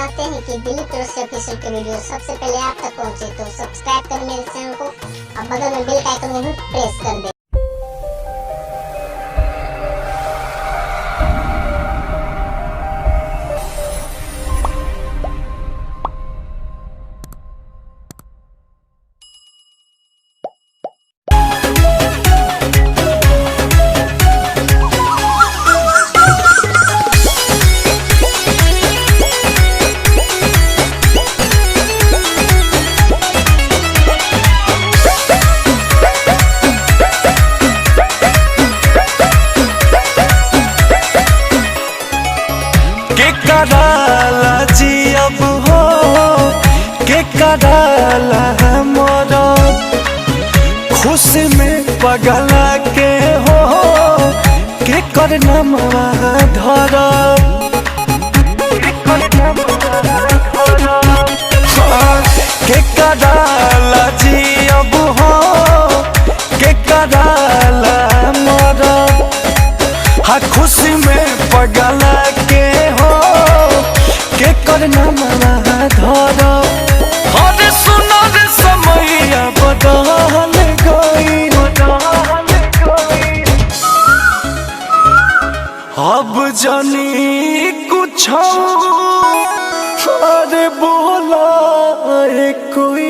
चाहते हैं कि दिलीप रोसे ऑफिशियल के वीडियो सबसे पहले आप तक पहुंचे तो सब्सक्राइब करें मेरे चैनल को और बगल में बेल आइकन को भी प्रेस कर दें। कराला जी अब हो के कराला मोरा खुशी में पगला के हो के करना धरा के कराला जी अब हो के कराला मोरा हाँ खुशी में पगला के हो के करना धरा अरे सुनो रे समैया बदल गई अब जानी कुछ अरे बोला कोई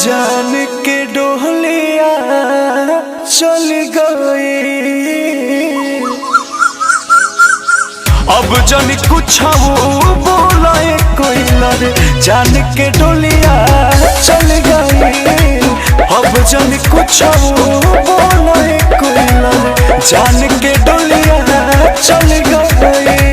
जान के डोलिया चल गई अब जन कुछ बोला कोई रे जान के डोलिया चल गई अब जन कुछ बोला कोई रे जान के डोलिया चल गई।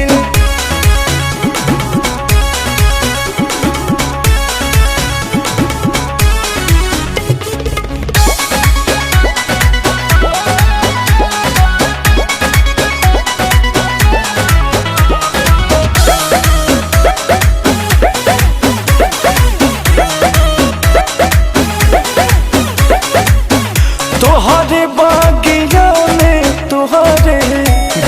तोहरे बागिया में तोहरे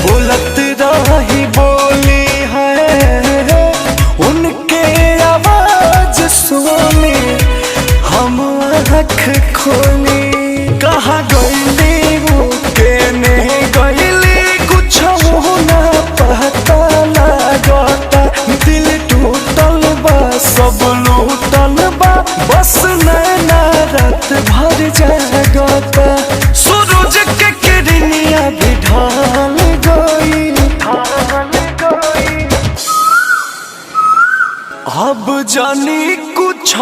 बोलत रही बोली है उनके आवाज सुनी हम आँख खोली कहाँ गईली वो केने गईली कुछ ना पता लागता दिल टूटल बा सब लूटल बा बस नैना रात भर जागता सूरज के किरनिया भी ढल गई अब जानी कुछ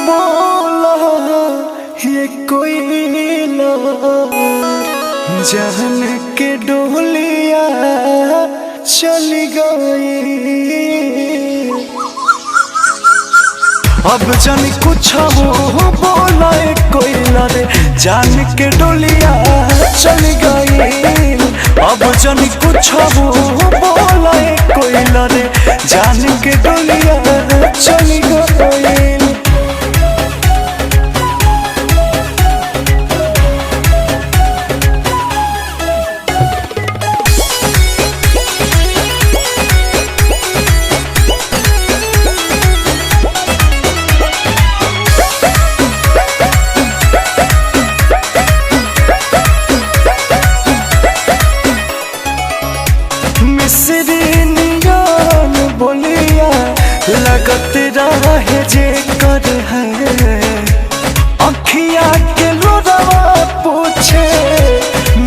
बोला ये कोई जान के डोलिया चल गई अब जानी कुछ बोला कोई रे जान के डोलिया चल गई अब जानी कुछ बोला कोई रे जान के डोलिया चल गई। लगत रहे जे कर है अखिया के लोरवा पूछे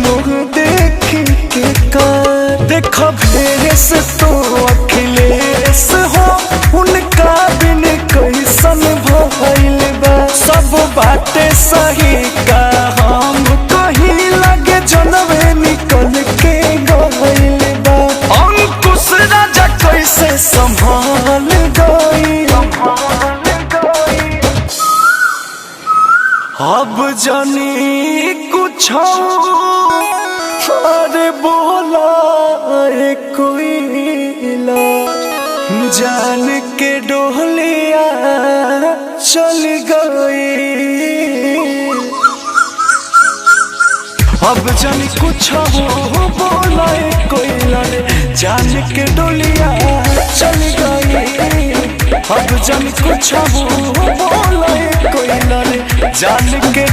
मुँह देख के कर देख भेस तो अखिलेश हो उनका बिन कैसन भइल बा सब बातें सही का हम कहीं लगे जनवे निकल के गइल बा अंकुश राजा कैसे संभाल अब जानी कुछ अरे बोला कोई जान के डोलिया चल गई अब जानी कुछ बोला कोई जान के डोलिया अब जन कुछ बोले कोई लड़े जान के